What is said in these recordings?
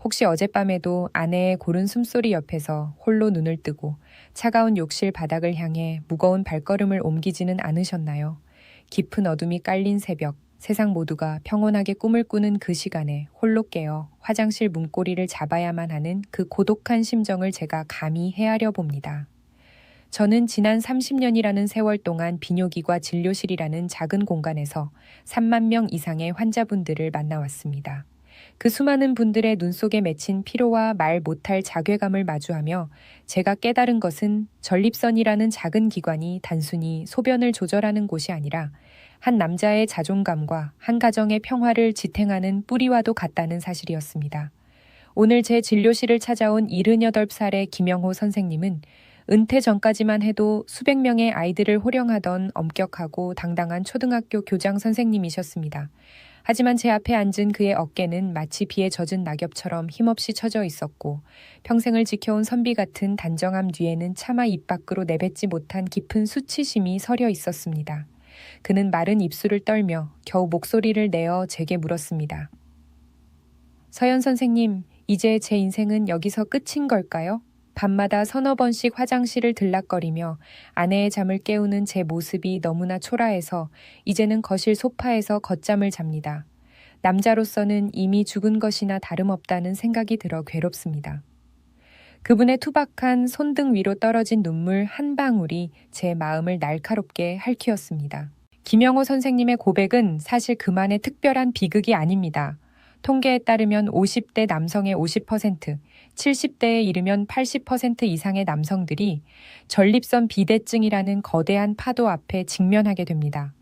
혹시 어젯밤에도 아내의 고른 숨소리 옆에서 홀로 눈을 뜨고 차가운 욕실 바닥을 향해 무거운 발걸음을 옮기지는 않으셨나요? 깊은 어둠이 깔린 새벽, 세상 모두가 평온하게 꿈을 꾸는 그 시간에 홀로 깨어 화장실 문고리를 잡아야만 하는 그 고독한 심정을 제가 감히 헤아려 봅니다. 저는 지난 30년이라는 세월 동안 비뇨기과 진료실이라는 작은 공간에서 3만 명 이상의 환자분들을 만나왔습니다. 그 수많은 분들의 눈 속에 맺힌 피로와 말 못할 자괴감을 마주하며 제가 깨달은 것은 전립선이라는 작은 기관이 단순히 소변을 조절하는 곳이 아니라 한 남자의 자존감과 한 가정의 평화를 지탱하는 뿌리와도 같다는 사실이었습니다. 오늘 제 진료실을 찾아온 78살의 김영호 선생님은 은퇴 전까지만 해도 수백 명의 아이들을 호령하던 엄격하고 당당한 초등학교 교장 선생님이셨습니다. 하지만 제 앞에 앉은 그의 어깨는 마치 비에 젖은 낙엽처럼 힘없이 처져 있었고 평생을 지켜온 선비 같은 단정함 뒤에는 차마 입 밖으로 내뱉지 못한 깊은 수치심이 서려 있었습니다. 그는 마른 입술을 떨며 겨우 목소리를 내어 제게 물었습니다. 서연 선생님, 이제 제 인생은 여기서 끝인 걸까요? 밤마다 서너 번씩 화장실을 들락거리며 아내의 잠을 깨우는 제 모습이 너무나 초라해서 이제는 거실 소파에서 걷잠을 잡니다. 남자로서는 이미 죽은 것이나 다름없다는 생각이 들어 괴롭습니다. 그분의 투박한 손등 위로 떨어진 눈물 한 방울이 제 마음을 날카롭게 핥히었습니다. 김영호 선생님의 고백은 사실 그만의 특별한 비극이 아닙니다. 통계에 따르면 50대 남성의 50%, 70대에 이르면 80% 이상의 남성들이 전립선 비대증이라는 거대한 파도 앞에 직면하게 됩니다.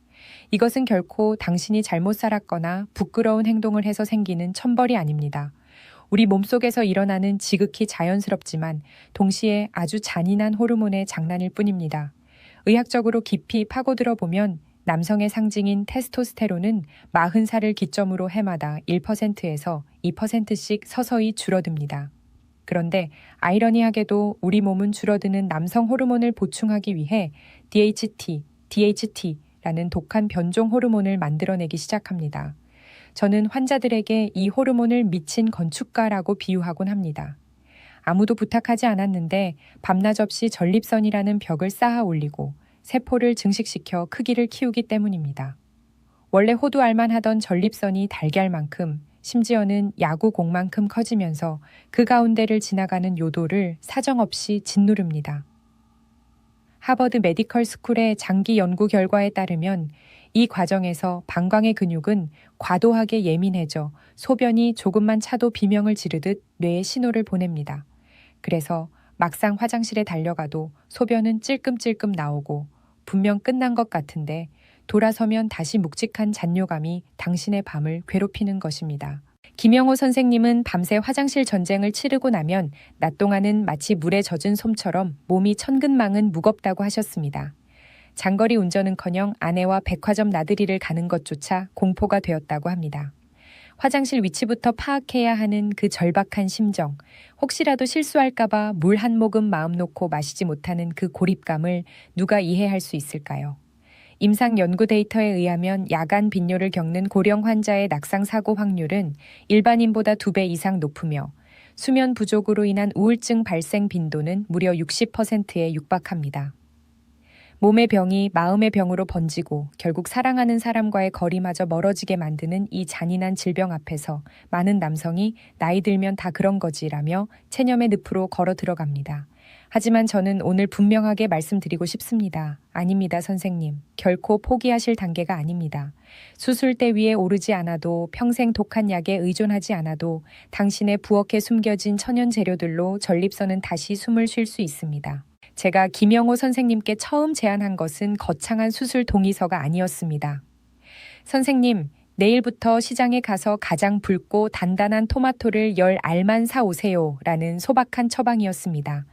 이것은 결코 당신이 잘못 살았거나 부끄러운 행동을 해서 생기는 천벌이 아닙니다. 우리 몸속에서 일어나는 지극히 자연스럽지만 동시에 아주 잔인한 호르몬의 장난일 뿐입니다. 의학적으로 깊이 파고들어 보면 남성의 상징인 테스토스테론은 40살을 기점으로 해마다 1%에서 2%씩 서서히 줄어듭니다. 그런데 아이러니하게도 우리 몸은 줄어드는 남성 호르몬을 보충하기 위해 DHT라는 독한 변종 호르몬을 만들어내기 시작합니다. 저는 환자들에게 이 호르몬을 미친 건축가라고 비유하곤 합니다. 아무도 부탁하지 않았는데 밤낮 없이 전립선이라는 벽을 쌓아 올리고 세포를 증식시켜 크기를 키우기 때문입니다. 원래 호두알만 하던 전립선이 달걀만큼 심지어는 야구공만큼 커지면서 그 가운데를 지나가는 요도를 사정없이 짓누릅니다. 하버드 메디컬 스쿨의 장기 연구 결과에 따르면 이 과정에서 방광의 근육은 과도하게 예민해져 소변이 조금만 차도 비명을 지르듯 뇌에 신호를 보냅니다. 그래서 막상 화장실에 달려가도 소변은 찔끔찔끔 나오고 분명 끝난 것 같은데 돌아서면 다시 묵직한 잔뇨감이 당신의 밤을 괴롭히는 것입니다. 김영호 선생님은 밤새 화장실 전쟁을 치르고 나면 낮 동안은 마치 물에 젖은 솜처럼 몸이 천근만은 무겁다고 하셨습니다. 장거리 운전은커녕 아내와 백화점 나들이를 가는 것조차 공포가 되었다고 합니다. 화장실 위치부터 파악해야 하는 그 절박한 심정, 혹시라도 실수할까봐 물 한 모금 마음 놓고 마시지 못하는 그 고립감을 누가 이해할 수 있을까요? 임상 연구 데이터에 의하면 야간 빈뇨를 겪는 고령 환자의 낙상 사고 확률은 일반인보다 2배 이상 높으며 수면 부족으로 인한 우울증 발생 빈도는 무려 60%에 육박합니다. 몸의 병이 마음의 병으로 번지고 결국 사랑하는 사람과의 거리마저 멀어지게 만드는 이 잔인한 질병 앞에서 많은 남성이 나이 들면 다 그런 거지라며 체념의 늪으로 걸어 들어갑니다. 하지만 저는 오늘 분명하게 말씀드리고 싶습니다. 아닙니다, 선생님. 결코 포기하실 단계가 아닙니다. 수술대 위에 오르지 않아도 평생 독한 약에 의존하지 않아도 당신의 부엌에 숨겨진 천연 재료들로 전립선은 다시 숨을 쉴 수 있습니다. 제가 김영호 선생님께 처음 제안한 것은 거창한 수술 동의서가 아니었습니다. 선생님, 내일부터 시장에 가서 가장 붉고 단단한 토마토를 10알만 사오세요 라는 소박한 처방이었습니다.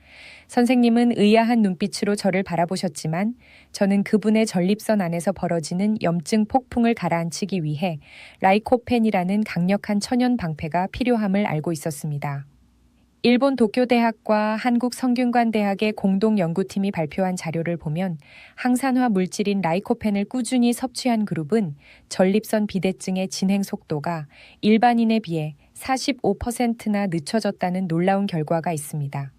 선생님은 의아한 눈빛으로 저를 바라보셨지만 저는 그분의 전립선 안에서 벌어지는 염증 폭풍을 가라앉히기 위해 라이코펜이라는 강력한 천연 방패가 필요함을 알고 있었습니다. 일본 도쿄대학과 한국성균관대학의 공동연구팀이 발표한 자료를 보면 항산화 물질인 라이코펜을 꾸준히 섭취한 그룹은 전립선 비대증의 진행 속도가 일반인에 비해 45%나 늦춰졌다는 놀라운 결과가 있습니다.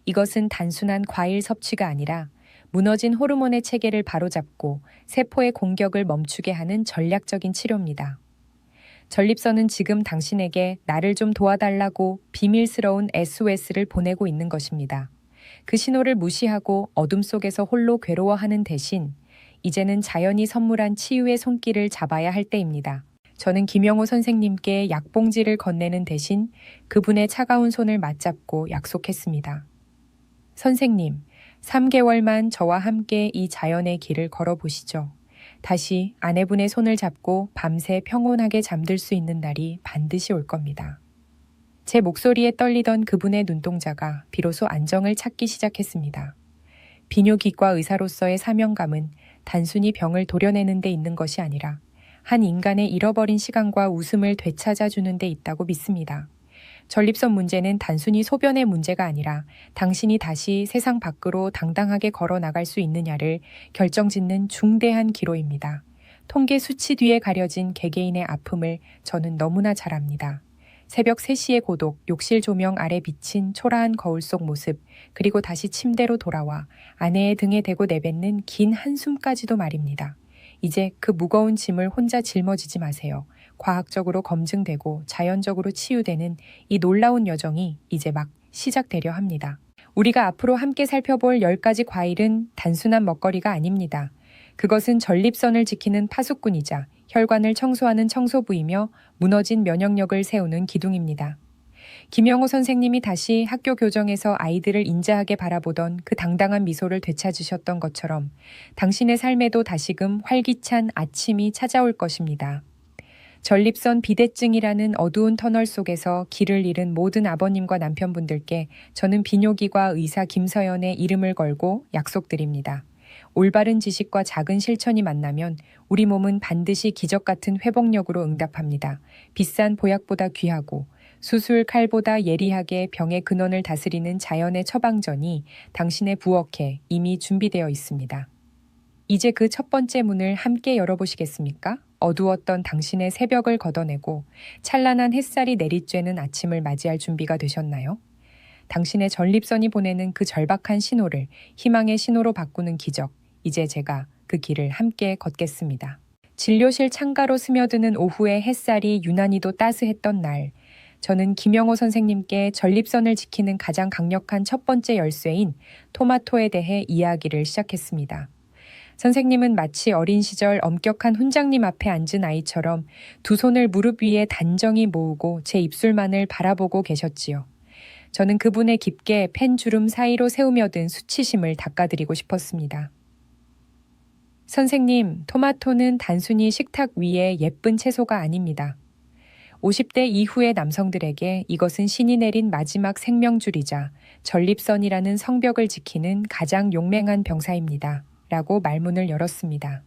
이것은 단순한 과일 섭취가 아니라 무너진 호르몬의 체계를 바로잡고 세포의 공격을 멈추게 하는 전략적인 치료입니다. 전립선은 지금 당신에게 나를 좀 도와달라고 비밀스러운 SOS를 보내고 있는 것입니다. 그 신호를 무시하고 어둠 속에서 홀로 괴로워하는 대신 이제는 자연이 선물한 치유의 손길을 잡아야 할 때입니다. 저는 김영호 선생님께 약봉지를 건네는 대신 그분의 차가운 손을 맞잡고 약속했습니다. 선생님, 3개월만 저와 함께 이 자연의 길을 걸어보시죠. 다시 아내분의 손을 잡고 밤새 평온하게 잠들 수 있는 날이 반드시 올 겁니다. 제 목소리에 떨리던 그분의 눈동자가 비로소 안정을 찾기 시작했습니다. 비뇨기과 의사로서의 사명감은 단순히 병을 도려내는 데 있는 것이 아니라 한 인간의 잃어버린 시간과 웃음을 되찾아주는 데 있다고 믿습니다. 전립선 문제는 단순히 소변의 문제가 아니라 당신이 다시 세상 밖으로 당당하게 걸어 나갈 수 있느냐를 결정짓는 중대한 기로입니다. 통계 수치 뒤에 가려진 개개인의 아픔을 저는 너무나 잘 압니다. 새벽 3시의 고독, 욕실 조명 아래 비친 초라한 거울 속 모습, 그리고 다시 침대로 돌아와 아내의 등에 대고 내뱉는 긴 한숨까지도 말입니다. 이제 그 무거운 짐을 혼자 짊어지지 마세요. 과학적으로 검증되고 자연적으로 치유되는 이 놀라운 여정이 이제 막 시작되려 합니다. 우리가 앞으로 함께 살펴볼 10가지 과일은 단순한 먹거리가 아닙니다. 그것은 전립선을 지키는 파수꾼이자 혈관을 청소하는 청소부이며 무너진 면역력을 세우는 기둥입니다. 김영호 선생님이 다시 학교 교정에서 아이들을 인자하게 바라보던 그 당당한 미소를 되찾으셨던 것처럼 당신의 삶에도 다시금 활기찬 아침이 찾아올 것입니다. 전립선 비대증이라는 어두운 터널 속에서 길을 잃은 모든 아버님과 남편분들께 저는 비뇨기과 의사 김서연의 이름을 걸고 약속드립니다. 올바른 지식과 작은 실천이 만나면 우리 몸은 반드시 기적 같은 회복력으로 응답합니다. 비싼 보약보다 귀하고 수술 칼보다 예리하게 병의 근원을 다스리는 자연의 처방전이 당신의 부엌에 이미 준비되어 있습니다. 이제 그 첫 번째 문을 함께 열어보시겠습니까? 어두웠던 당신의 새벽을 걷어내고 찬란한 햇살이 내리쬐는 아침을 맞이할 준비가 되셨나요? 당신의 전립선이 보내는 그 절박한 신호를 희망의 신호로 바꾸는 기적, 이제 제가 그 길을 함께 걷겠습니다. 진료실 창가로 스며드는 오후의 햇살이 유난히도 따스했던 날, 저는 김영호 선생님께 전립선을 지키는 가장 강력한 첫 번째 열쇠인 토마토에 대해 이야기를 시작했습니다. 선생님은 마치 어린 시절 엄격한 훈장님 앞에 앉은 아이처럼 두 손을 무릎 위에 단정히 모으고 제 입술만을 바라보고 계셨지요. 저는 그분의 깊게 펜주름 사이로 세우며든 수치심을 닦아드리고 싶었습니다. 선생님, 토마토는 단순히 식탁 위에 예쁜 채소가 아닙니다. 50대 이후의 남성들에게 이것은 신이 내린 마지막 생명줄이자 전립선이라는 성벽을 지키는 가장 용맹한 병사입니다. 라고 말문을 열었습니다.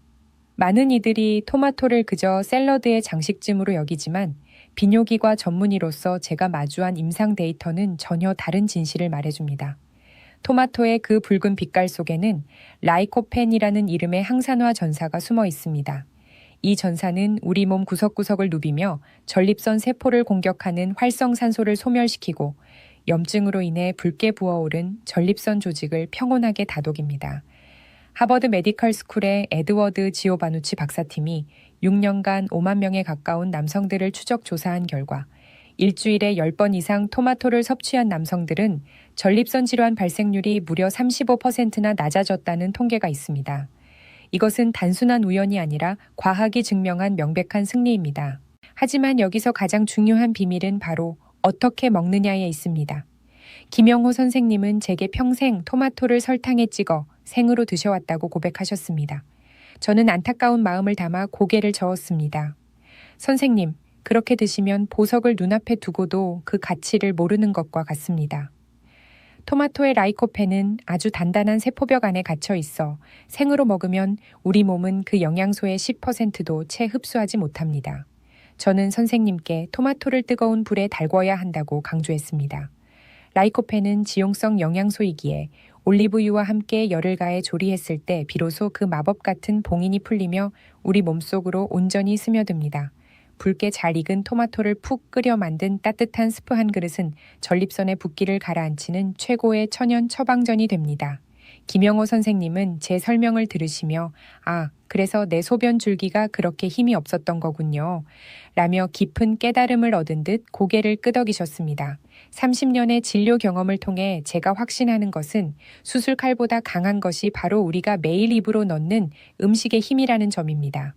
많은 이들이 토마토를 그저 샐러드의 장식쯤으로 여기지만 비뇨기과 전문의로서 제가 마주한 임상 데이터는 전혀 다른 진실을 말해줍니다. 토마토의 그 붉은 빛깔 속에는 라이코펜이라는 이름의 항산화 전사가 숨어 있습니다. 이 전사는 우리 몸 구석구석을 누비며 전립선 세포를 공격하는 활성산소를 소멸시키고 염증으로 인해 붉게 부어오른 전립선 조직을 평온하게 다독입니다. 하버드 메디컬 스쿨의 에드워드 지오바누치 박사팀이 6년간 5만 명에 가까운 남성들을 추적 조사한 결과 일주일에 10번 이상 토마토를 섭취한 남성들은 전립선 질환 발생률이 무려 35%나 낮아졌다는 통계가 있습니다. 이것은 단순한 우연이 아니라 과학이 증명한 명백한 승리입니다. 하지만 여기서 가장 중요한 비밀은 바로 어떻게 먹느냐에 있습니다. 김영호 선생님은 제게 평생 토마토를 설탕에 찍어 생으로 드셔왔다고 고백하셨습니다. 저는 안타까운 마음을 담아 고개를 저었습니다. 선생님, 그렇게 드시면 보석을 눈앞에 두고도 그 가치를 모르는 것과 같습니다. 토마토의 라이코펜은 아주 단단한 세포벽 안에 갇혀 있어 생으로 먹으면 우리 몸은 그 영양소의 10%도 채 흡수하지 못합니다. 저는 선생님께 토마토를 뜨거운 불에 달궈야 한다고 강조했습니다. 라이코펜은 지용성 영양소이기에 올리브유와 함께 열을 가해 조리했을 때 비로소 그 마법 같은 봉인이 풀리며 우리 몸속으로 온전히 스며듭니다. 붉게 잘 익은 토마토를 푹 끓여 만든 따뜻한 스프 한 그릇은 전립선의 붓기를 가라앉히는 최고의 천연 처방전이 됩니다. 김영호 선생님은 제 설명을 들으시며 그래서 내 소변 줄기가 그렇게 힘이 없었던 거군요. 라며 깊은 깨달음을 얻은 듯 고개를 끄덕이셨습니다. 30년의 진료 경험을 통해 제가 확신하는 것은 수술칼보다 강한 것이 바로 우리가 매일 입으로 넣는 음식의 힘이라는 점입니다.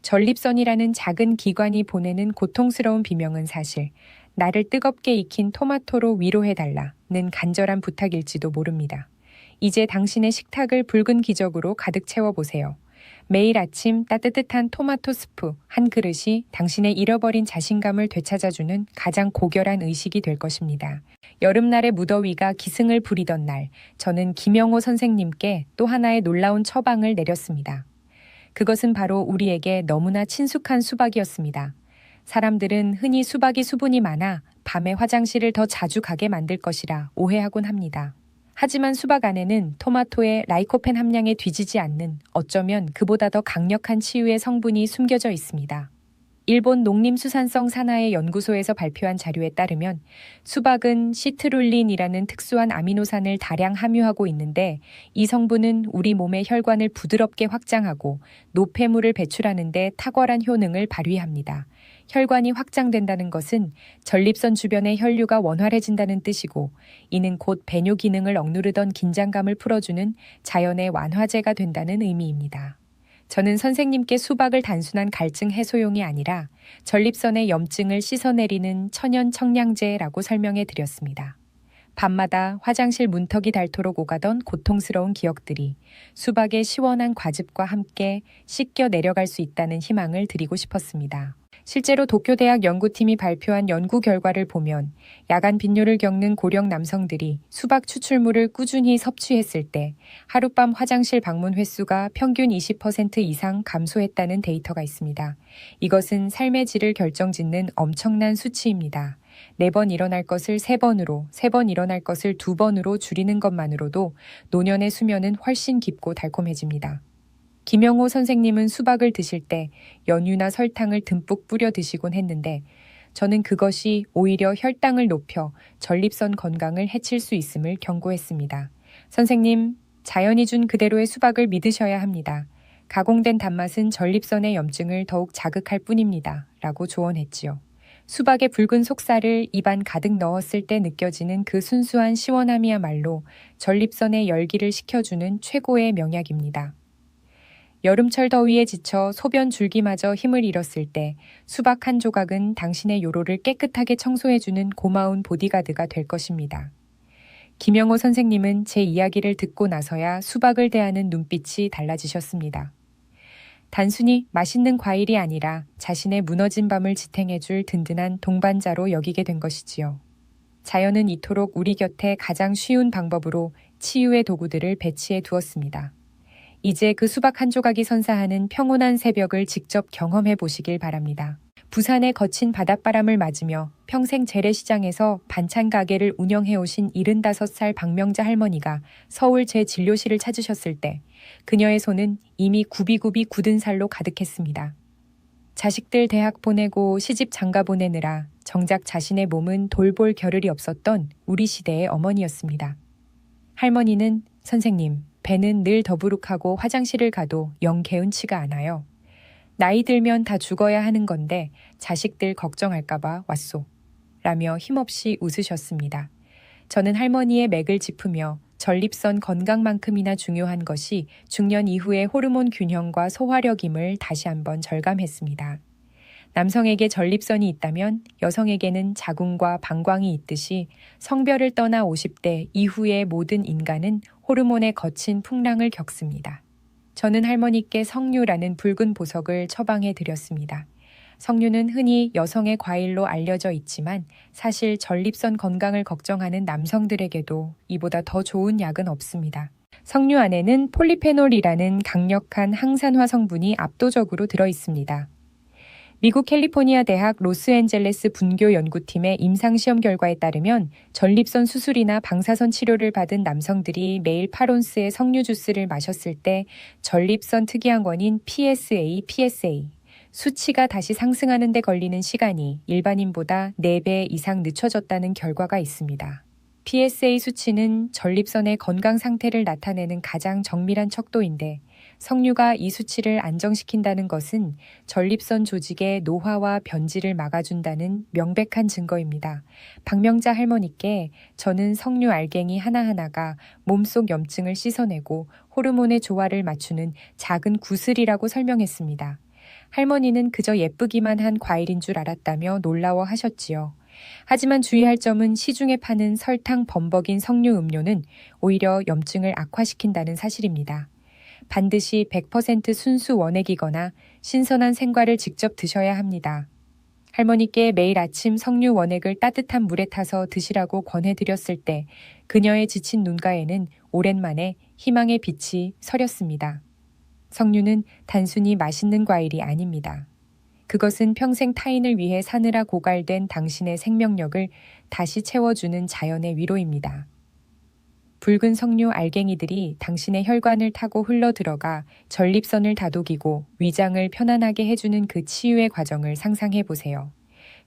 전립선이라는 작은 기관이 보내는 고통스러운 비명은 사실 나를 뜨겁게 익힌 토마토로 위로해달라는 간절한 부탁일지도 모릅니다. 이제 당신의 식탁을 붉은 기적으로 가득 채워보세요. 매일 아침 따뜻한 토마토 스프 한 그릇이 당신의 잃어버린 자신감을 되찾아주는 가장 고결한 의식이 될 것입니다. 여름날의 무더위가 기승을 부리던 날, 저는 김영호 선생님께 또 하나의 놀라운 처방을 내렸습니다. 그것은 바로 우리에게 너무나 친숙한 수박이었습니다. 사람들은 흔히 수박이 수분이 많아 밤에 화장실을 더 자주 가게 만들 것이라 오해하곤 합니다. 하지만 수박 안에는 토마토의 라이코펜 함량에 뒤지지 않는 어쩌면 그보다 더 강력한 치유의 성분이 숨겨져 있습니다. 일본 농림수산성 산하의 연구소에서 발표한 자료에 따르면 수박은 시트룰린이라는 특수한 아미노산을 다량 함유하고 있는데 이 성분은 우리 몸의 혈관을 부드럽게 확장하고 노폐물을 배출하는 데 탁월한 효능을 발휘합니다. 혈관이 확장된다는 것은 전립선 주변의 혈류가 원활해진다는 뜻이고 이는 곧 배뇨 기능을 억누르던 긴장감을 풀어주는 자연의 완화제가 된다는 의미입니다. 저는 선생님께 수박을 단순한 갈증 해소용이 아니라 전립선의 염증을 씻어내리는 천연 청량제라고 설명해 드렸습니다. 밤마다 화장실 문턱이 닳도록 오가던 고통스러운 기억들이 수박의 시원한 과즙과 함께 씻겨 내려갈 수 있다는 희망을 드리고 싶었습니다. 실제로 도쿄대학 연구팀이 발표한 연구 결과를 보면 야간 빈뇨를 겪는 고령 남성들이 수박 추출물을 꾸준히 섭취했을 때 하룻밤 화장실 방문 횟수가 평균 20% 이상 감소했다는 데이터가 있습니다. 이것은 삶의 질을 결정짓는 엄청난 수치입니다. 4번 일어날 것을 3번으로, 3번 일어날 것을 2번으로 줄이는 것만으로도 노년의 수면은 훨씬 깊고 달콤해집니다. 김영호 선생님은 수박을 드실 때 연유나 설탕을 듬뿍 뿌려 드시곤 했는데 저는 그것이 오히려 혈당을 높여 전립선 건강을 해칠 수 있음을 경고했습니다. 선생님, 자연이 준 그대로의 수박을 믿으셔야 합니다. 가공된 단맛은 전립선의 염증을 더욱 자극할 뿐입니다. 라고 조언했지요. 수박의 붉은 속살을 입안 가득 넣었을 때 느껴지는 그 순수한 시원함이야말로 전립선의 열기를 식혀주는 최고의 명약입니다. 여름철 더위에 지쳐 소변 줄기마저 힘을 잃었을 때 수박 한 조각은 당신의 요로를 깨끗하게 청소해주는 고마운 보디가드가 될 것입니다. 김영호 선생님은 제 이야기를 듣고 나서야 수박을 대하는 눈빛이 달라지셨습니다. 단순히 맛있는 과일이 아니라 자신의 무너진 밤을 지탱해줄 든든한 동반자로 여기게 된 것이지요. 자연은 이토록 우리 곁에 가장 쉬운 방법으로 치유의 도구들을 배치해 두었습니다. 이제 그 수박 한 조각이 선사하는 평온한 새벽을 직접 경험해 보시길 바랍니다. 부산의 거친 바닷바람을 맞으며 평생 재래시장에서 반찬 가게를 운영해 오신 75살 박명자 할머니가 서울 제 진료실을 찾으셨을 때 그녀의 손은 이미 굽이굽이 굳은 살로 가득했습니다. 자식들 대학 보내고 시집 장가 보내느라 정작 자신의 몸은 돌볼 겨를이 없었던 우리 시대의 어머니였습니다. 할머니는 선생님, 배는 늘 더부룩하고 화장실을 가도 영 개운치가 않아요. 나이 들면 다 죽어야 하는 건데 자식들 걱정할까봐 왔소. 라며 힘없이 웃으셨습니다. 저는 할머니의 맥을 짚으며 전립선 건강만큼이나 중요한 것이 중년 이후의 호르몬 균형과 소화력임을 다시 한번 절감했습니다. 남성에게 전립선이 있다면 여성에게는 자궁과 방광이 있듯이 성별을 떠나 50대 이후의 모든 인간은 호르몬의 거친 풍랑을 겪습니다. 저는 할머니께 석류라는 붉은 보석을 처방해 드렸습니다. 석류는 흔히 여성의 과일로 알려져 있지만 사실 전립선 건강을 걱정하는 남성들에게도 이보다 더 좋은 약은 없습니다. 석류 안에는 폴리페놀이라는 강력한 항산화 성분이 압도적으로 들어 있습니다. 미국 캘리포니아 대학 로스앤젤레스 분교 연구팀의 임상시험 결과에 따르면 전립선 수술이나 방사선 치료를 받은 남성들이 매일 8온스의 석류 주스를 마셨을 때 전립선 특이항원인 PSA, 수치가 다시 상승하는 데 걸리는 시간이 일반인보다 4배 이상 늦춰졌다는 결과가 있습니다. PSA 수치는 전립선의 건강 상태를 나타내는 가장 정밀한 척도인데 석류가 이 수치를 안정시킨다는 것은 전립선 조직의 노화와 변질을 막아준다는 명백한 증거입니다. 박명자 할머니께 저는 석류 알갱이 하나하나가 몸속 염증을 씻어내고 호르몬의 조화를 맞추는 작은 구슬이라고 설명했습니다. 할머니는 그저 예쁘기만 한 과일인 줄 알았다며 놀라워하셨지요. 하지만 주의할 점은 시중에 파는 설탕 범벅인 석류 음료는 오히려 염증을 악화시킨다는 사실입니다. 반드시 100% 순수 원액이거나 신선한 생과를 직접 드셔야 합니다. 할머니께 매일 아침 석류 원액을 따뜻한 물에 타서 드시라고 권해드렸을 때 그녀의 지친 눈가에는 오랜만에 희망의 빛이 서렸습니다. 석류는 단순히 맛있는 과일이 아닙니다. 그것은 평생 타인을 위해 사느라 고갈된 당신의 생명력을 다시 채워주는 자연의 위로입니다. 붉은 석류 알갱이들이 당신의 혈관을 타고 흘러들어가 전립선을 다독이고 위장을 편안하게 해주는 그 치유의 과정을 상상해 보세요.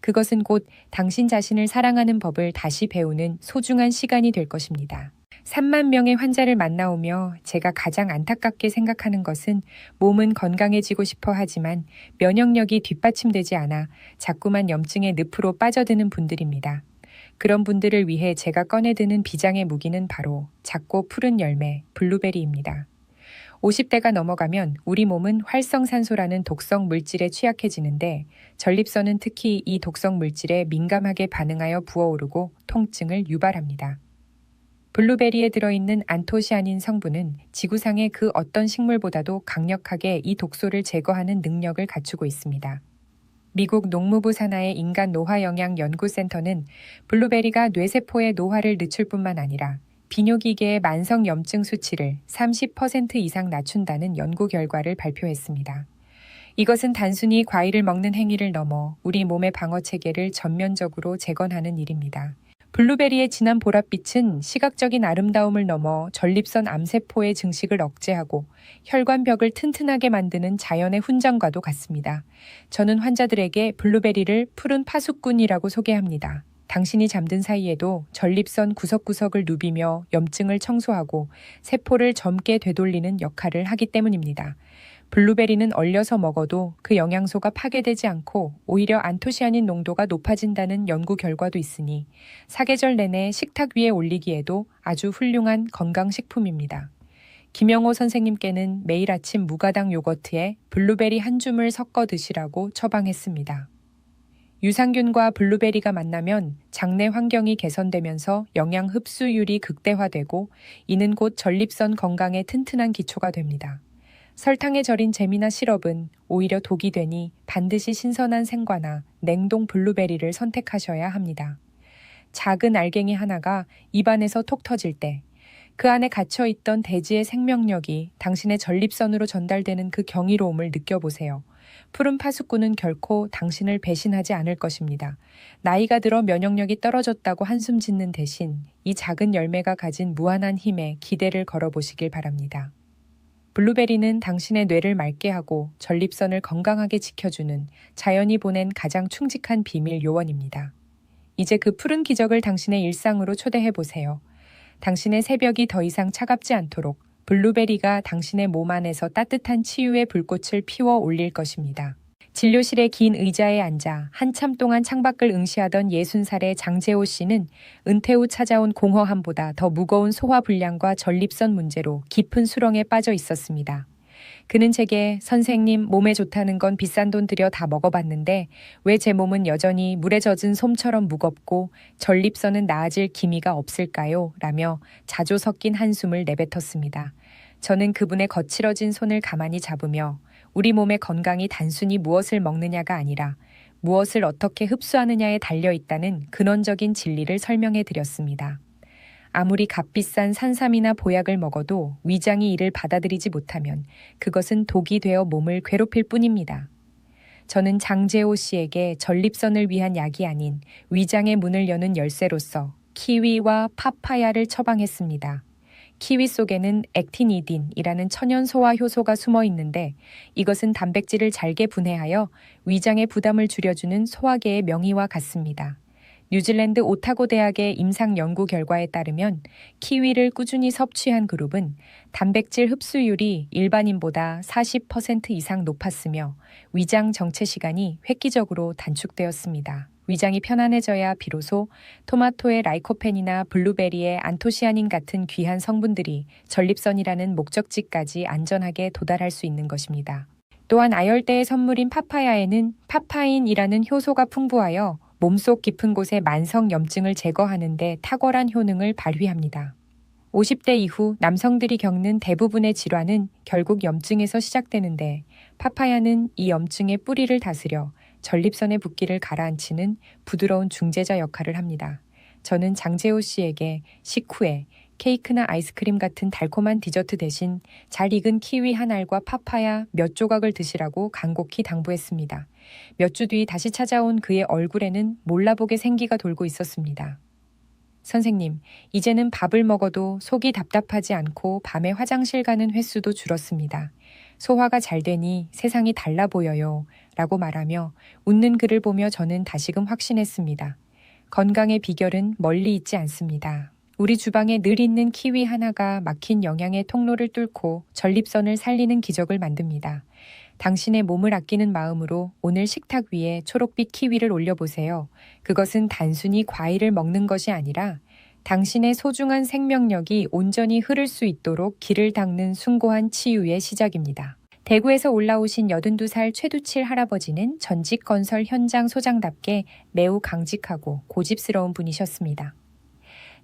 그것은 곧 당신 자신을 사랑하는 법을 다시 배우는 소중한 시간이 될 것입니다. 3만 명의 환자를 만나오며 제가 가장 안타깝게 생각하는 것은 몸은 건강해지고 싶어 하지만 면역력이 뒷받침되지 않아 자꾸만 염증의 늪으로 빠져드는 분들입니다. 그런 분들을 위해 제가 꺼내드는 비장의 무기는 바로 작고 푸른 열매, 블루베리입니다. 50대가 넘어가면 우리 몸은 활성산소라는 독성 물질에 취약해지는데 전립선은 특히 이 독성 물질에 민감하게 반응하여 부어오르고 통증을 유발합니다. 블루베리에 들어있는 안토시아닌 성분은 지구상의 그 어떤 식물보다도 강력하게 이 독소를 제거하는 능력을 갖추고 있습니다. 미국 농무부 산하의 인간 노화 영양 연구센터는 블루베리가 뇌세포의 노화를 늦출 뿐만 아니라 비뇨기계의 만성 염증 수치를 30% 이상 낮춘다는 연구 결과를 발표했습니다. 이것은 단순히 과일을 먹는 행위를 넘어 우리 몸의 방어 체계를 전면적으로 재건하는 일입니다. 블루베리의 진한 보랏빛은 시각적인 아름다움을 넘어 전립선 암세포의 증식을 억제하고 혈관벽을 튼튼하게 만드는 자연의 훈장과도 같습니다. 저는 환자들에게 블루베리를 푸른 파수꾼이라고 소개합니다. 당신이 잠든 사이에도 전립선 구석구석을 누비며 염증을 청소하고 세포를 젊게 되돌리는 역할을 하기 때문입니다. 블루베리는 얼려서 먹어도 그 영양소가 파괴되지 않고 오히려 안토시아닌 농도가 높아진다는 연구 결과도 있으니 사계절 내내 식탁 위에 올리기에도 아주 훌륭한 건강식품입니다. 김영호 선생님께는 매일 아침 무가당 요거트에 블루베리 한 줌을 섞어 드시라고 처방했습니다. 유산균과 블루베리가 만나면 장내 환경이 개선되면서 영양 흡수율이 극대화되고 이는 곧 전립선 건강의 튼튼한 기초가 됩니다. 설탕에 절인 잼이나 시럽은 오히려 독이 되니 반드시 신선한 생과나 냉동 블루베리를 선택하셔야 합니다. 작은 알갱이 하나가 입안에서 톡 터질 때 그 안에 갇혀있던 대지의 생명력이 당신의 전립선으로 전달되는 그 경이로움을 느껴보세요. 푸른 파수꾼은 결코 당신을 배신하지 않을 것입니다. 나이가 들어 면역력이 떨어졌다고 한숨 짓는 대신 이 작은 열매가 가진 무한한 힘에 기대를 걸어보시길 바랍니다. 블루베리는 당신의 뇌를 맑게 하고 전립선을 건강하게 지켜주는 자연이 보낸 가장 충직한 비밀 요원입니다. 이제 그 푸른 기적을 당신의 일상으로 초대해보세요. 당신의 새벽이 더 이상 차갑지 않도록 블루베리가 당신의 몸 안에서 따뜻한 치유의 불꽃을 피워 올릴 것입니다. 진료실의 긴 의자에 앉아 한참 동안 창밖을 응시하던 60살의 장재호 씨는 은퇴 후 찾아온 공허함보다 더 무거운 소화불량과 전립선 문제로 깊은 수렁에 빠져 있었습니다. 그는 제게 선생님 몸에 좋다는 건 비싼 돈 들여 다 먹어봤는데 왜 제 몸은 여전히 물에 젖은 솜처럼 무겁고 전립선은 나아질 기미가 없을까요? 라며 자조 섞인 한숨을 내뱉었습니다. 저는 그분의 거칠어진 손을 가만히 잡으며 우리 몸의 건강이 단순히 무엇을 먹느냐가 아니라 무엇을 어떻게 흡수하느냐에 달려있다는 근원적인 진리를 설명해 드렸습니다. 아무리 값비싼 산삼이나 보약을 먹어도 위장이 이를 받아들이지 못하면 그것은 독이 되어 몸을 괴롭힐 뿐입니다. 저는 장재호 씨에게 전립선을 위한 약이 아닌 위장의 문을 여는 열쇠로서 키위와 파파야를 처방했습니다. 키위 속에는 액티니딘이라는 천연 소화 효소가 숨어 있는데 이것은 단백질을 잘게 분해하여 위장의 부담을 줄여주는 소화계의 명의와 같습니다. 뉴질랜드 오타고 대학의 임상 연구 결과에 따르면 키위를 꾸준히 섭취한 그룹은 단백질 흡수율이 일반인보다 40% 이상 높았으며 위장 정체 시간이 획기적으로 단축되었습니다. 위장이 편안해져야 비로소 토마토의 라이코펜이나 블루베리의 안토시아닌 같은 귀한 성분들이 전립선이라는 목적지까지 안전하게 도달할 수 있는 것입니다. 또한 아열대의 선물인 파파야에는 파파인이라는 효소가 풍부하여 몸속 깊은 곳의 만성 염증을 제거하는 데 탁월한 효능을 발휘합니다. 50대 이후 남성들이 겪는 대부분의 질환은 결국 염증에서 시작되는데 파파야는 이 염증의 뿌리를 다스려 전립선의 붓기를 가라앉히는 부드러운 중재자 역할을 합니다. 저는 장재호 씨에게 식후에 케이크나 아이스크림 같은 달콤한 디저트 대신 잘 익은 키위 한 알과 파파야 몇 조각을 드시라고 간곡히 당부했습니다. 몇 주 뒤 다시 찾아온 그의 얼굴에는 몰라보게 생기가 돌고 있었습니다. 선생님, 이제는 밥을 먹어도 속이 답답하지 않고 밤에 화장실 가는 횟수도 줄었습니다. 소화가 잘 되니 세상이 달라 보여요. 라고 말하며 웃는 그를 보며 저는 다시금 확신했습니다. 건강의 비결은 멀리 있지 않습니다. 우리 주방에 늘 있는 키위 하나가 막힌 영양의 통로를 뚫고 전립선을 살리는 기적을 만듭니다. 당신의 몸을 아끼는 마음으로 오늘 식탁 위에 초록빛 키위를 올려보세요. 그것은 단순히 과일을 먹는 것이 아니라 당신의 소중한 생명력이 온전히 흐를 수 있도록 길을 닦는 숭고한 치유의 시작입니다. 대구에서 올라오신 82살 최두칠 할아버지는 전직 건설 현장 소장답게 매우 강직하고 고집스러운 분이셨습니다.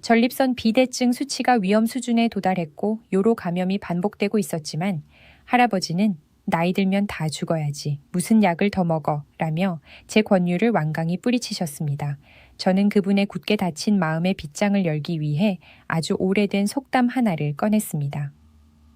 전립선 비대증 수치가 위험 수준에 도달했고 요로 감염이 반복되고 있었지만 할아버지는 나이 들면 다 죽어야지 무슨 약을 더 먹어 라며 제 권유를 완강히 뿌리치셨습니다. 저는 그분의 굳게 닫힌 마음의 빗장을 열기 위해 아주 오래된 속담 하나를 꺼냈습니다.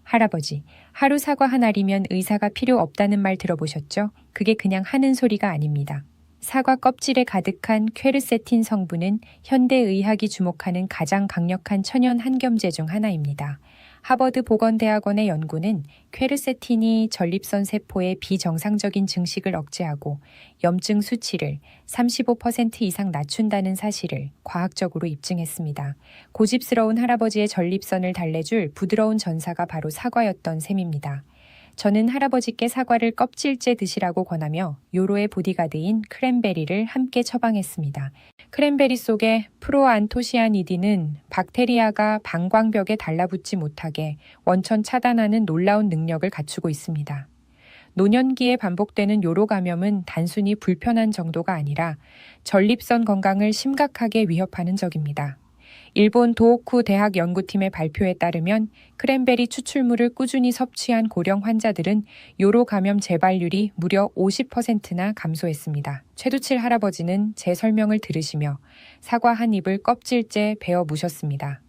할아버지, 하루 사과 한 알이면 의사가 필요 없다는 말 들어보셨죠? 그게 그냥 하는 소리가 아닙니다. 사과 껍질에 가득한 퀘르세틴 성분은 현대의학이 주목하는 가장 강력한 천연 한겸제 중 하나입니다. 하버드 보건대학원의 연구는 퀘르세틴이 전립선 세포의 비정상적인 증식을 억제하고 염증 수치를 35% 이상 낮춘다는 사실을 과학적으로 입증했습니다. 고집스러운 할아버지의 전립선을 달래줄 부드러운 전사가 바로 사과였던 셈입니다. 저는 할아버지께 사과를 껍질째 드시라고 권하며 요로의 보디가드인 크랜베리를 함께 처방했습니다. 크랜베리 속의 프로안토시아니딘은 박테리아가 방광벽에 달라붙지 못하게 원천 차단하는 놀라운 능력을 갖추고 있습니다. 노년기에 반복되는 요로 감염은 단순히 불편한 정도가 아니라 전립선 건강을 심각하게 위협하는 적입니다. 일본 도호쿠 대학 연구팀의 발표에 따르면 크랜베리 추출물을 꾸준히 섭취한 고령 환자들은 요로 감염 재발률이 무려 50%나 감소했습니다. 최두칠 할아버지는 제 설명을 들으시며 사과 한 입을 껍질째 베어 무셨습니다.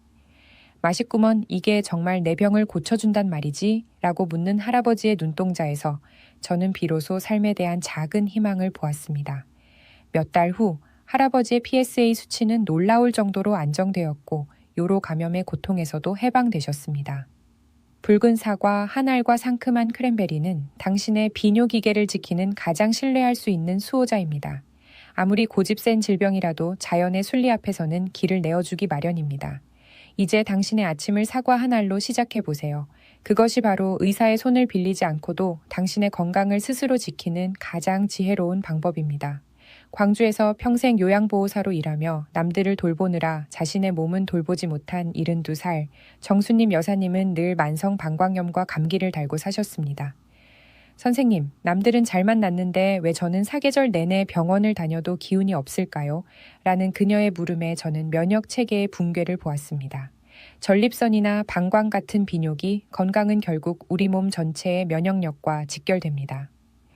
맛있구먼, 이게 정말 내 병을 고쳐준단 말이지? 라고 묻는 할아버지의 눈동자에서 저는 비로소 삶에 대한 작은 희망을 보았습니다. 몇 달 후 할아버지의 PSA 수치는 놀라울 정도로 안정되었고 요로 감염의 고통에서도 해방되셨습니다. 붉은 사과, 한 알과 상큼한 크랜베리는 당신의 비뇨 기계를 지키는 가장 신뢰할 수 있는 수호자입니다. 아무리 고집센 질병이라도 자연의 순리 앞에서는 길을 내어주기 마련입니다. 이제 당신의 아침을 사과 한 알로 시작해보세요. 그것이 바로 의사의 손을 빌리지 않고도 당신의 건강을 스스로 지키는 가장 지혜로운 방법입니다. 광주에서 평생 요양보호사로 일하며 남들을 돌보느라 자신의 몸은 돌보지 못한 72살 정수님 여사님은 늘 만성 방광염과 감기를 달고 사셨습니다. 선생님, 남들은 잘만 낫는데 왜 저는 사계절 내내 병원을 다녀도 기운이 없을까요? 라는 그녀의 물음에 저는 면역 체계의 붕괴를 보았습니다. 전립선이나 방광 같은 비뇨기, 건강은 결국 우리 몸 전체의 면역력과 직결됩니다.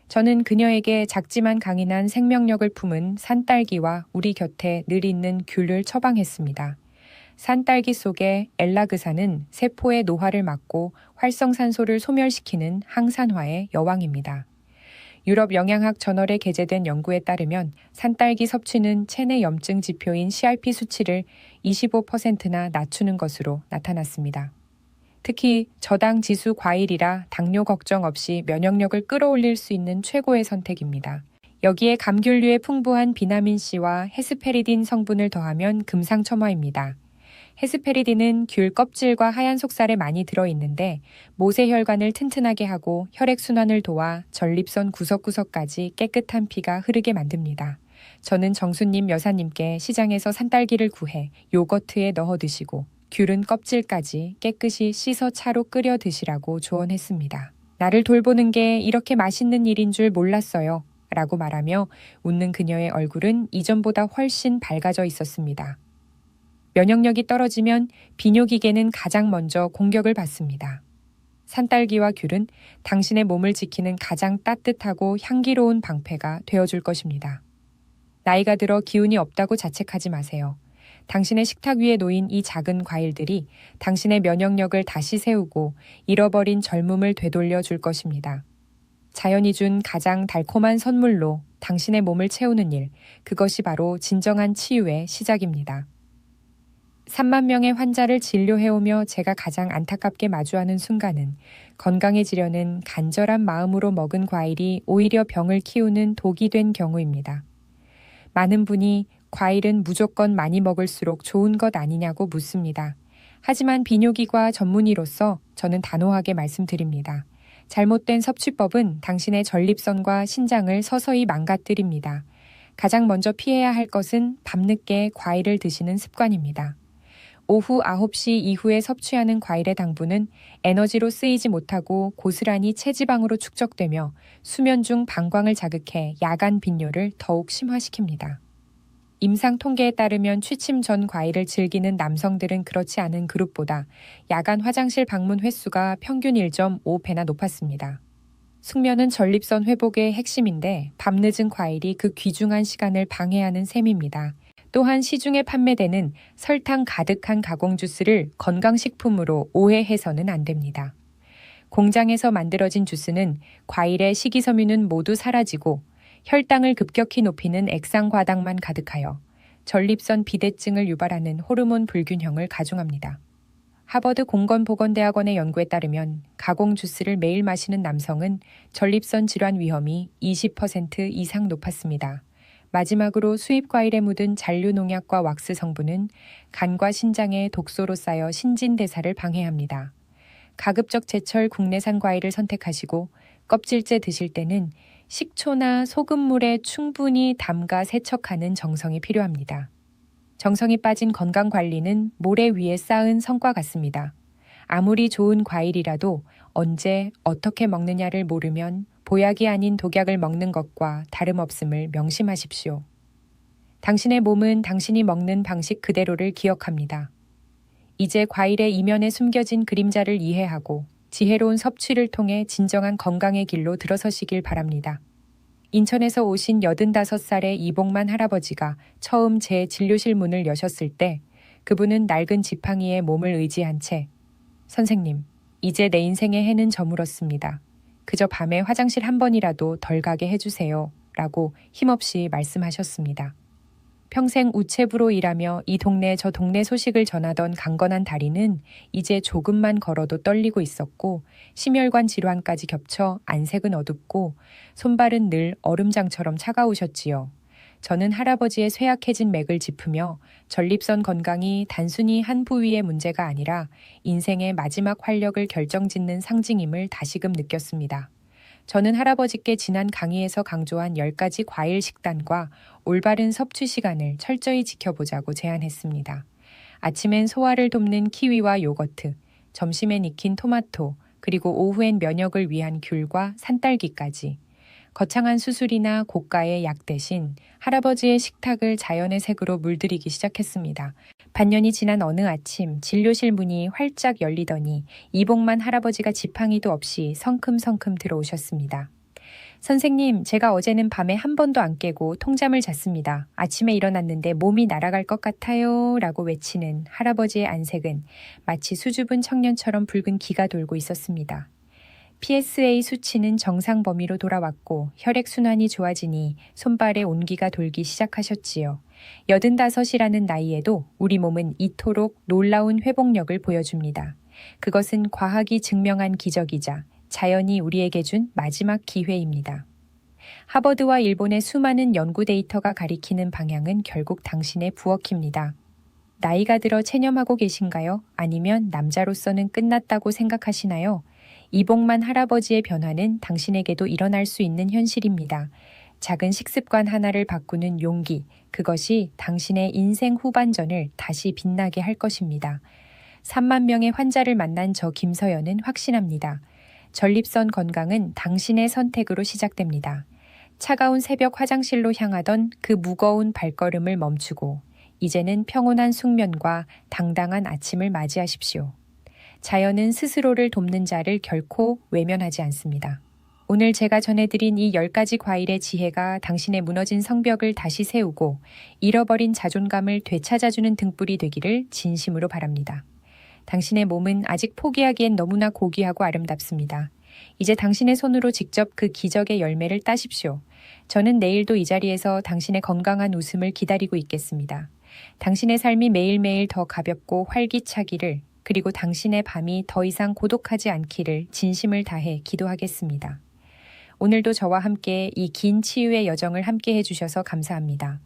저는 그녀에게 작지만 강인한 생명력을 품은 산딸기와 우리 곁에 늘 있는 귤을 처방했습니다. 산딸기 속의 엘라그산은 세포의 노화를 막고 활성산소를 소멸시키는 항산화의 여왕입니다. 유럽 영양학 저널에 게재된 연구에 따르면 산딸기 섭취는 체내 염증 지표인 CRP 수치를 25%나 낮추는 것으로 나타났습니다. 특히 저당 지수 과일이라 당뇨 걱정 없이 면역력을 끌어올릴 수 있는 최고의 선택입니다. 여기에 감귤류의 풍부한 비타민C와 헤스페리딘 성분을 더하면 금상첨화입니다. 헤스페리딘은 귤 껍질과 하얀 속살에 많이 들어있는데 모세혈관을 튼튼하게 하고 혈액순환을 도와 전립선 구석구석까지 깨끗한 피가 흐르게 만듭니다. 저는 정수님 여사님께 시장에서 산딸기를 구해 요거트에 넣어 드시고 귤은 껍질까지 깨끗이 씻어 차로 끓여 드시라고 조언했습니다. 나를 돌보는 게 이렇게 맛있는 일인 줄 몰랐어요. 라고 말하며 웃는 그녀의 얼굴은 이전보다 훨씬 밝아져 있었습니다. 면역력이 떨어지면 비뇨기계는 가장 먼저 공격을 받습니다. 산딸기와 귤은 당신의 몸을 지키는 가장 따뜻하고 향기로운 방패가 되어줄 것입니다. 나이가 들어 기운이 없다고 자책하지 마세요. 당신의 식탁 위에 놓인 이 작은 과일들이 당신의 면역력을 다시 세우고 잃어버린 젊음을 되돌려 줄 것입니다. 자연이 준 가장 달콤한 선물로 당신의 몸을 채우는 일, 그것이 바로 진정한 치유의 시작입니다. 3만 명의 환자를 진료해오며 제가 가장 안타깝게 마주하는 순간은 건강해지려는 간절한 마음으로 먹은 과일이 오히려 병을 키우는 독이 된 경우입니다. 많은 분이 과일은 무조건 많이 먹을수록 좋은 것 아니냐고 묻습니다. 하지만 비뇨기과 전문의로서 저는 단호하게 말씀드립니다. 잘못된 섭취법은 당신의 전립선과 신장을 서서히 망가뜨립니다. 가장 먼저 피해야 할 것은 밤늦게 과일을 드시는 습관입니다. 오후 9시 이후에 섭취하는 과일의 당분은 에너지로 쓰이지 못하고 고스란히 체지방으로 축적되며 수면 중 방광을 자극해 야간 빈뇨를 더욱 심화시킵니다. 임상 통계에 따르면 취침 전 과일을 즐기는 남성들은 그렇지 않은 그룹보다 야간 화장실 방문 횟수가 평균 1.5배나 높았습니다. 숙면은 전립선 회복의 핵심인데 밤늦은 과일이 그 귀중한 시간을 방해하는 셈입니다. 또한 시중에 판매되는 설탕 가득한 가공 주스를 건강식품으로 오해해서는 안 됩니다. 공장에서 만들어진 주스는 과일의 식이섬유는 모두 사라지고 혈당을 급격히 높이는 액상과당만 가득하여 전립선 비대증을 유발하는 호르몬 불균형을 가중합니다. 하버드 공건보건대학원의 연구에 따르면 가공 주스를 매일 마시는 남성은 전립선 질환 위험이 20% 이상 높았습니다. 마지막으로 수입 과일에 묻은 잔류 농약과 왁스 성분은 간과 신장에 독소로 쌓여 신진대사를 방해합니다. 가급적 제철 국내산 과일을 선택하시고 껍질째 드실 때는 식초나 소금물에 충분히 담가 세척하는 정성이 필요합니다. 정성이 빠진 건강관리는 모래 위에 쌓은 성과 같습니다. 아무리 좋은 과일이라도 언제 어떻게 먹느냐를 모르면 보약이 아닌 독약을 먹는 것과 다름없음을 명심하십시오. 당신의 몸은 당신이 먹는 방식 그대로를 기억합니다. 이제 과일의 이면에 숨겨진 그림자를 이해하고 지혜로운 섭취를 통해 진정한 건강의 길로 들어서시길 바랍니다. 인천에서 오신 85살의 이복만 할아버지가 처음 제 진료실 문을 여셨을 때 그분은 낡은 지팡이에 몸을 의지한 채 선생님, 이제 내 인생의 해는 저물었습니다. 그저 밤에 화장실 한 번이라도 덜 가게 해주세요. 라고 힘없이 말씀하셨습니다. 평생 우체부로 일하며 이 동네 저 동네 소식을 전하던 강건한 다리는 이제 조금만 걸어도 떨리고 있었고 심혈관 질환까지 겹쳐 안색은 어둡고 손발은 늘 얼음장처럼 차가우셨지요. 저는 할아버지의 쇠약해진 맥을 짚으며 전립선 건강이 단순히 한 부위의 문제가 아니라 인생의 마지막 활력을 결정짓는 상징임을 다시금 느꼈습니다. 저는 할아버지께 지난 강의에서 강조한 10가지 과일 식단과 올바른 섭취 시간을 철저히 지켜보자고 제안했습니다. 아침엔 소화를 돕는 키위와 요거트, 점심엔 익힌 토마토, 그리고 오후엔 면역을 위한 귤과 산딸기까지. 거창한 수술이나 고가의 약 대신 할아버지의 식탁을 자연의 색으로 물들이기 시작했습니다. 반년이 지난 어느 아침 진료실 문이 활짝 열리더니 이복만 할아버지가 지팡이도 없이 성큼성큼 들어오셨습니다. 선생님, 제가 어제는 밤에 한 번도 안 깨고 통잠을 잤습니다. 아침에 일어났는데 몸이 날아갈 것 같아요. 라고 외치는 할아버지의 안색은 마치 수줍은 청년처럼 붉은 기가 돌고 있었습니다. PSA 수치는 정상 범위로 돌아왔고 혈액순환이 좋아지니 손발에 온기가 돌기 시작하셨지요. 85이라는 나이에도 우리 몸은 이토록 놀라운 회복력을 보여줍니다. 그것은 과학이 증명한 기적이자 자연이 우리에게 준 마지막 기회입니다. 하버드와 일본의 수많은 연구 데이터가 가리키는 방향은 결국 당신의 부엌입니다. 나이가 들어 체념하고 계신가요? 아니면 남자로서는 끝났다고 생각하시나요? 이복만 할아버지의 변화는 당신에게도 일어날 수 있는 현실입니다. 작은 식습관 하나를 바꾸는 용기, 그것이 당신의 인생 후반전을 다시 빛나게 할 것입니다. 3만 명의 환자를 만난 저 김서연은 확신합니다. 전립선 건강은 당신의 선택으로 시작됩니다. 차가운 새벽 화장실로 향하던 그 무거운 발걸음을 멈추고 이제는 평온한 숙면과 당당한 아침을 맞이하십시오. 자연은 스스로를 돕는 자를 결코 외면하지 않습니다. 오늘 제가 전해드린 이 10가지 과일의 지혜가 당신의 무너진 성벽을 다시 세우고 잃어버린 자존감을 되찾아주는 등불이 되기를 진심으로 바랍니다. 당신의 몸은 아직 포기하기엔 너무나 고귀하고 아름답습니다. 이제 당신의 손으로 직접 그 기적의 열매를 따십시오. 저는 내일도 이 자리에서 당신의 건강한 웃음을 기다리고 있겠습니다. 당신의 삶이 매일매일 더 가볍고 활기차기를, 그리고 당신의 밤이 더 이상 고독하지 않기를 진심을 다해 기도하겠습니다. 오늘도 저와 함께 이 긴 치유의 여정을 함께 해주셔서 감사합니다.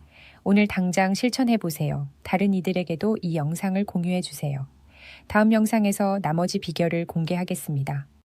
오늘 당장 실천해보세요. 다른 이들에게도 이 영상을 공유해주세요. 다음 영상에서 나머지 비결을 공개하겠습니다.